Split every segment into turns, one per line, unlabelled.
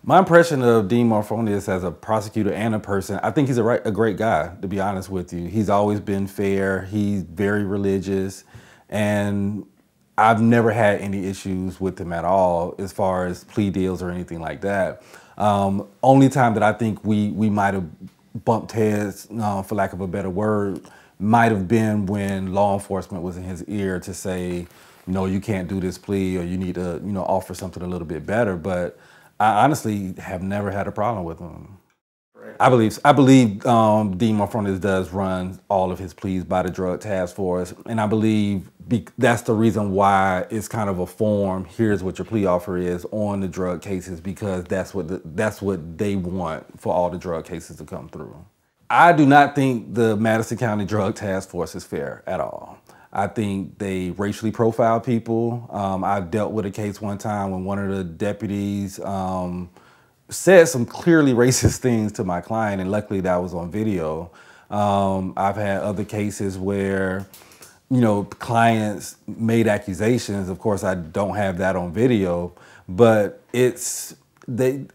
My impression of Dean Morphonius as a prosecutor and a person, I think he's a great guy, to be honest with you. He's always been fair. He's very religious. And I've never had any issues with him at all as far as plea deals or anything like that. Only time that I think we might have bumped heads, for lack of a better word, might have been when law enforcement was in his ear to say, no, you can't do this plea, or you need to, offer something a little bit better. But I honestly have never had a problem with him. I believe Dean Morphonius does run all of his pleas by the Drug Task Force, and I believe that's the reason why it's kind of a form. Here's what your plea offer is on the drug cases, because that's what they want for all the drug cases to come through. I do not think the Madison County Drug Task Force is fair at all. I think they racially profile people. I dealt with a case one time when one of the deputies said some clearly racist things to my client, and luckily that was on video. I've had other cases where, clients made accusations. Of course, I don't have that on video, but they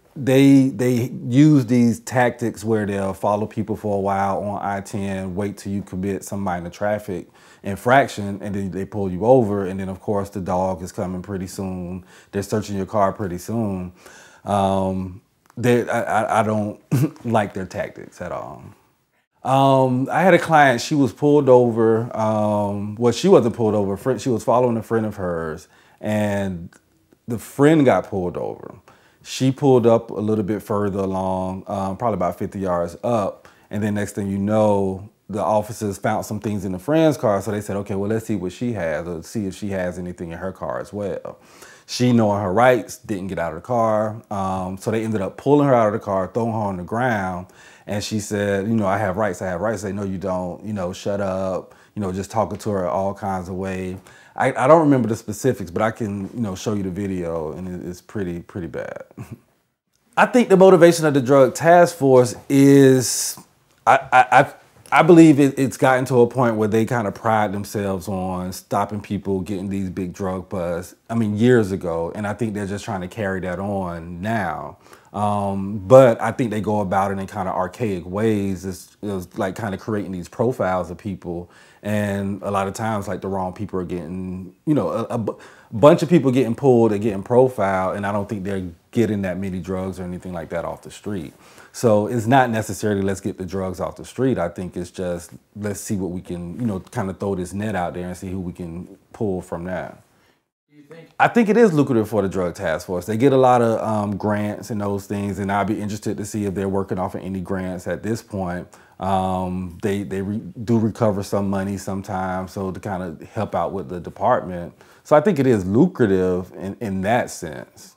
use these tactics where they'll follow people for a while on I-10, wait till you commit some minor traffic infraction, and then they pull you over, and then of course the dog is coming pretty soon. They're searching your car pretty soon. I don't like their tactics at all. I had a client, she was pulled over. Well, she wasn't pulled over. She was following a friend of hers, and the friend got pulled over. She pulled up a little bit further along, probably about 50 yards up, and then next thing you know, the officers found some things in the friend's car, so they said, okay, well, let's see what she has, or see if she has anything in her car as well. She, knowing her rights, didn't get out of the car, so they ended up pulling her out of the car, throwing her on the ground, and she said, I have rights, I have rights. They, no, you don't, shut up, just talking to her all kinds of ways. I don't remember the specifics, but I can, show you the video, and it's pretty bad. I think the motivation of the Drug Task Force is, I believe it's gotten to a point where they kind of pride themselves on stopping people getting these big drug busts. I mean, years ago, and I think they're just trying to carry that on now. But I think they go about it in kind of archaic ways. It's like kind of creating these profiles of people, and a lot of times, like, the wrong people are getting, a bunch of people getting pulled and getting profiled, and I don't think they're getting that many drugs or anything like that off the street. So it's not necessarily let's get the drugs off the street. I think it's just let's see what we can, kind of throw this net out there and see who we can pull from that. I think it is lucrative for the Drug Task Force. They get a lot of grants and those things, and I'd be interested to see if they're working off of any grants at this point. They do recover some money sometimes, so to kind of help out with the department. So I think it is lucrative in that sense.